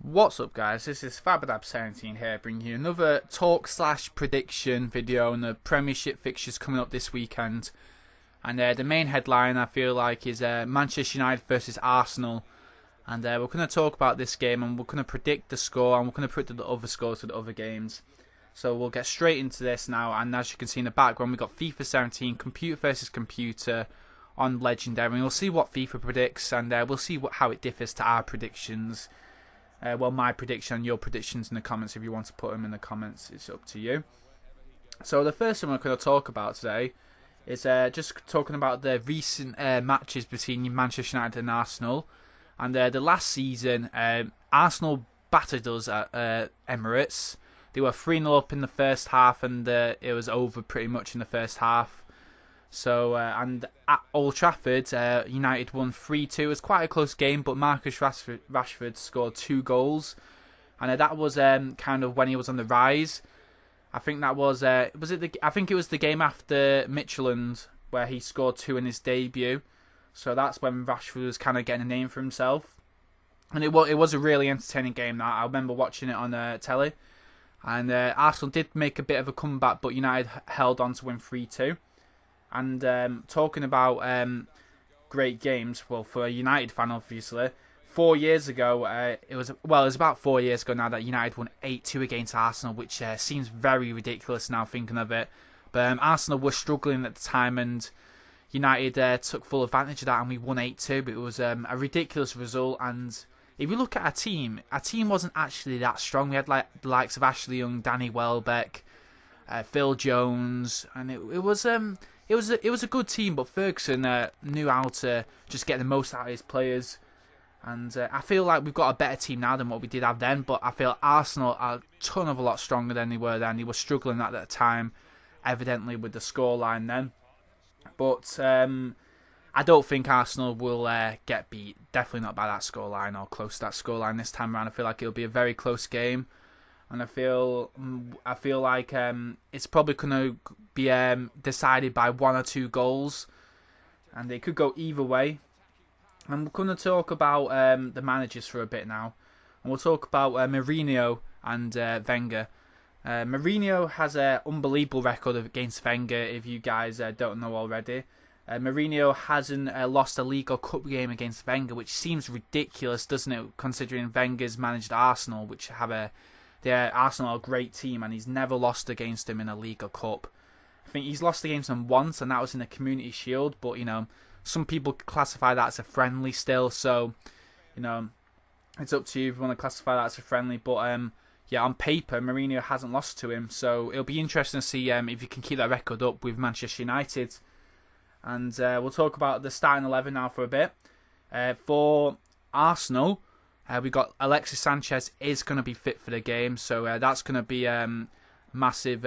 What's up, guys? This is Fabadab17 here, bringing you another talk/prediction video on the Premiership fixtures coming up this weekend. And the main headline, I feel like, is Manchester United versus Arsenal. And we're going to talk about this game, and we're going to predict the score, and we're going to predict the other scores for the other games. So we'll get straight into this now. And as you can see in the background, we've got FIFA 17, computer versus computer on Legendary. And we'll see what FIFA predicts, and we'll see how it differs to our predictions. Well, my prediction and your predictions in the comments. If you want to put them in the comments, it's up to you. So the first one we're going to talk about today is just talking about the recent matches between Manchester United and Arsenal. And the last season, Arsenal battered us at Emirates. They were 3-0 up in the first half, and it was over pretty much in the first half. So, and at Old Trafford, United won 3-2. It was quite a close game, but Marcus Rashford scored 2 goals. And that was kind of when he was on the rise. I think that was, I think it was the game after Midtjylland where he scored 2 in his debut. So that's when Rashford was kind of getting a name for himself. And it was a really entertaining game. I remember watching it on telly. And Arsenal did make a bit of a comeback, but United held on to win 3-2. And talking about great games, well, for a United fan, obviously, 4 years ago, it was about 4 years ago now that United won 8-2 against Arsenal, which seems very ridiculous now thinking of it. But Arsenal were struggling at the time, and United took full advantage of that, and we won 8-2. But it was a ridiculous result. And if you look at our team wasn't actually that strong. We had like the likes of Ashley Young, Danny Welbeck, Phil Jones, and it was a good team, but Ferguson knew how to just get the most out of his players. And I feel like we've got a better team now than what we did have then, but I feel Arsenal are a lot stronger than they were then. They were struggling at that time, evidently, with the scoreline then. But I don't think Arsenal will get beat. Definitely not by that scoreline or close to that scoreline this time around. I feel like it'll be a very close game. And I feel like it's probably going to be decided by 1 or 2 goals. And it could go either way. And we're going to talk about the managers for a bit now. And we'll talk about Mourinho and Wenger. Mourinho has an unbelievable record against Wenger, if you guys don't know already. Mourinho hasn't lost a League or Cup game against Wenger, which seems ridiculous, doesn't it, considering Wenger's managed Arsenal, which have Arsenal are a great team, and he's never lost against them in a League or Cup. I think he's lost against them once, and that was in the Community Shield, but, some people classify that as a friendly still, so, it's up to you if you want to classify that as a friendly, but, on paper, Mourinho hasn't lost to him, so it'll be interesting to see if you can keep that record up with Manchester United. And we'll talk about the starting 11 now for a bit. For Arsenal, we got Alexis Sanchez is going to be fit for the game, so that's going to be a massive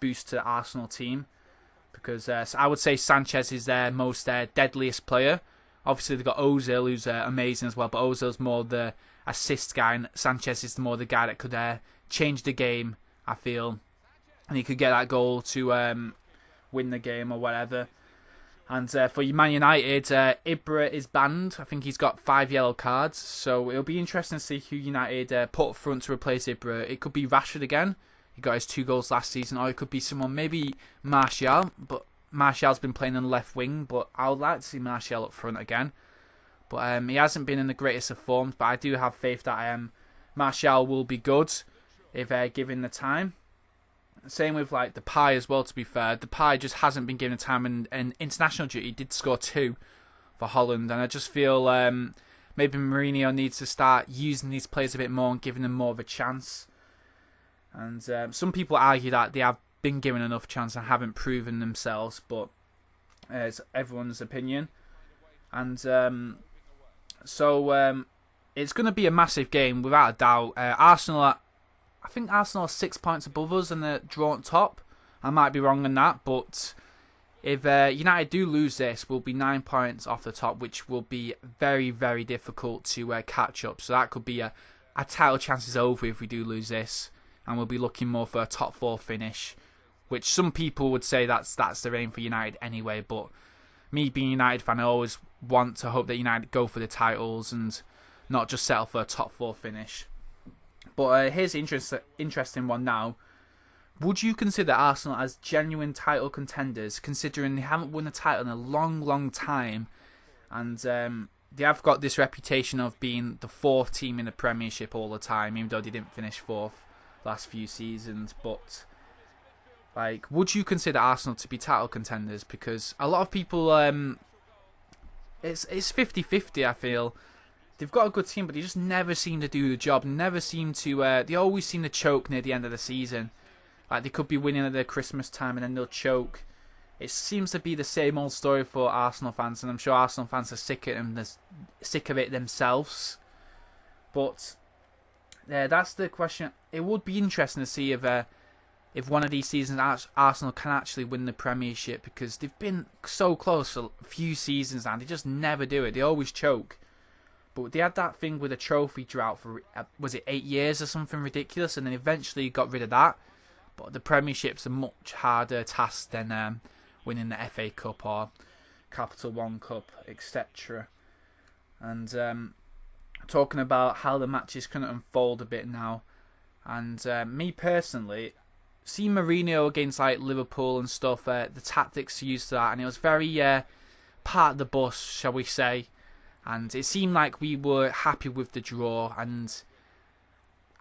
boost to the Arsenal team, because I would say Sanchez is their most deadliest player. Obviously they've got Ozil, who's amazing as well, but Ozil's more the assist guy, and Sanchez is more the guy that could change the game, I feel, and he could get that goal to win the game or whatever. And for Man United, Ibra is banned. I think he's got 5 yellow cards. So it'll be interesting to see who United put up front to replace Ibra. It could be Rashford again. He got his 2 goals last season. Or it could be someone, maybe Martial. But Martial's been playing on the left wing. But I would like to see Martial up front again. But he hasn't been in the greatest of forms. But I do have faith that Martial will be good if given the time. Same with like Depay as well, to be fair. Depay just hasn't been given time, and international duty. He did score 2 for Holland, and I just feel maybe Mourinho needs to start using these players a bit more and giving them more of a chance. And some people argue that they have been given enough chance and haven't proven themselves, but it's everyone's opinion. And so it's going to be a massive game without a doubt. I think Arsenal are 6 points above us and they're drawn top. I might be wrong on that, but if United do lose this, we'll be 9 points off the top, which will be very, very difficult to catch up. So that could be a title chance is over if we do lose this, and we'll be looking more for a top 4 finish, which some people would say that's the aim for United anyway. But me being a United fan, I always want to hope that United go for the titles, and not just settle for a top 4 finish. But here's an interesting one now. Would you consider Arsenal as genuine title contenders, considering they haven't won a title in a long, long time, and they have got this reputation of being the 4th team in the Premiership all the time, even though they didn't finish 4th last few seasons? But like, would you consider Arsenal to be title contenders? Because a lot of people, it's 50-50, I feel. They've got a good team, but they just never seem to do the job. Never seem to. They always seem to choke near the end of the season. Like, they could be winning at the Christmas time and then they'll choke. It seems to be the same old story for Arsenal fans, and I'm sure Arsenal fans are sick of it themselves. But that's the question. It would be interesting to see if one of these seasons Arsenal can actually win the Premiership, because they've been so close for a few seasons now. They just never do it. They always choke. But they had that thing with a trophy drought for, was it 8 years or something ridiculous, and then eventually got rid of that. But the Premiership's a much harder task than winning the FA Cup or Capital One Cup, etc. And talking about how the matches can unfold a bit now, and me personally, see Mourinho against like Liverpool and stuff, the tactics used to that, and it was very part of the bus, shall we say. And it seemed like we were happy with the draw, and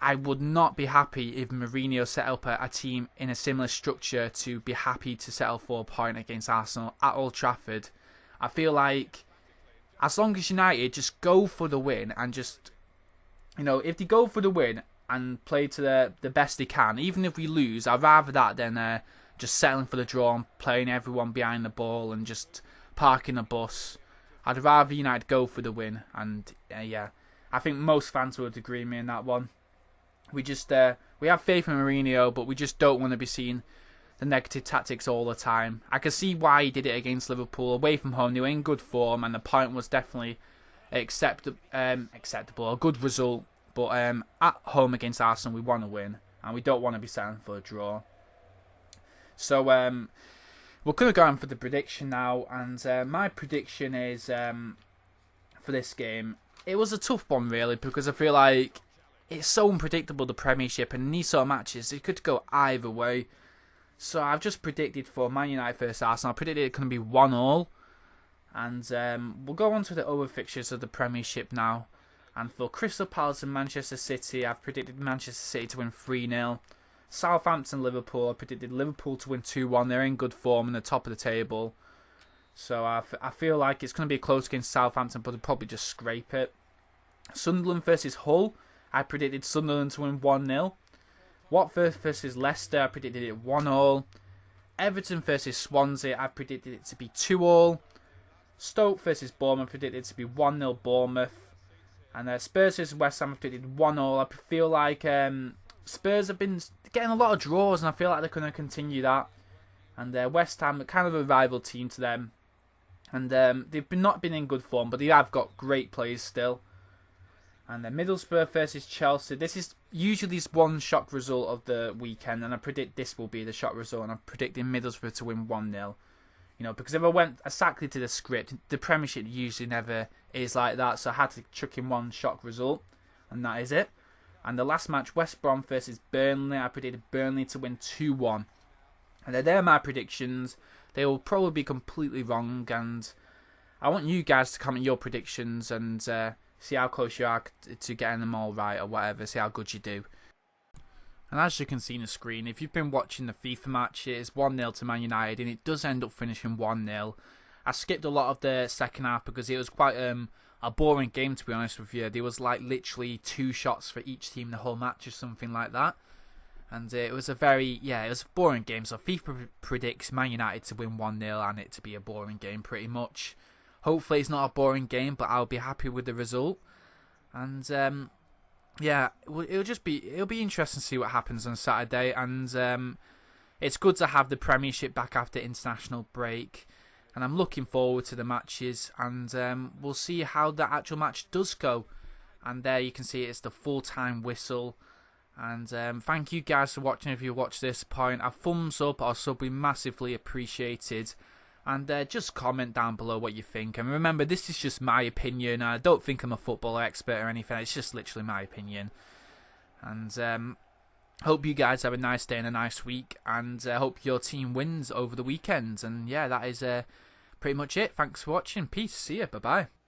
I would not be happy if Mourinho set up a team in a similar structure to be happy to settle for a point against Arsenal at Old Trafford. I feel like as long as United just go for the win, and just, you know, if they go for the win and play to the best they can, even if we lose, I'd rather that than just settling for the draw and playing everyone behind the ball and just parking the bus. I'd rather United go for the win, and yeah, I think most fans would agree with me in that one. We just we have faith in Mourinho, but we just don't want to be seeing the negative tactics all the time. I can see why he did it against Liverpool. Away from home, they were in good form, and the point was definitely acceptable, a good result. But at home against Arsenal, we want to win, and we don't want to be settling for a draw. So we're going to go on for the prediction now, and my prediction is for this game. It was a tough one, really, because I feel like it's so unpredictable, the Premiership, and in these sort of matches, it could go either way. So I've just predicted for Man United versus Arsenal. I predicted it's going to be 1-1. And we'll go on to the other fixtures of the Premiership now. And for Crystal Palace and Manchester City, I've predicted Manchester City to win 3-0. Southampton, Liverpool, I predicted Liverpool to win 2-1. They're in good form in the top of the table. So I feel like it's going to be close against Southampton, but they'll probably just scrape it. Sunderland versus Hull, I predicted Sunderland to win 1-0. Watford versus Leicester, I predicted it 1-1. Everton versus Swansea, I predicted it to be 2-2. Stoke versus Bournemouth, I predicted it to be 1-0 Bournemouth. And Spurs versus West Ham, I predicted 1-0. I feel like Spurs have been getting a lot of draws, and I feel like they're going to continue that. And West Ham are kind of a rival team to them. And they've not been in good form, but they have got great players still. And then Middlesbrough versus Chelsea. This is usually this one shock result of the weekend, and I predict this will be the shock result, and I'm predicting Middlesbrough to win 1-0. You know, because if I went exactly to the script, the Premiership usually never is like that, so I had to chuck in one shock result, and that is it. And the last match, West Brom versus Burnley, I predicted Burnley to win 2-1. And they're my predictions. They will probably be completely wrong, and I want you guys to comment your predictions and see how close you are to getting them all right or whatever, see how good you do. And as you can see on the screen, if you've been watching the FIFA match, it is 1-0 to Man United, and it does end up finishing 1-0. I skipped a lot of the second half because it was quite a boring game, to be honest with you. There was like literally 2 shots for each team the whole match or something like that. And it was a boring game. So FIFA predicts Man United to win 1-0 and it to be a boring game pretty much. Hopefully it's not a boring game, but I'll be happy with the result. And it'll be interesting to see what happens on Saturday. And it's good to have the Premiership back after international break. And I'm looking forward to the matches, and we'll see how the actual match does go. And there you can see it's the full-time whistle. And thank you guys for watching. If you watch this point, a thumbs up or sub would be massively appreciated. And just comment down below what you think. And remember, this is just my opinion. I don't think I'm a football expert or anything. It's just literally my opinion. And hope you guys have a nice day and a nice week. And hope your team wins over the weekend. And yeah, that is pretty much it. Thanks for watching. Peace. See ya. Bye-bye.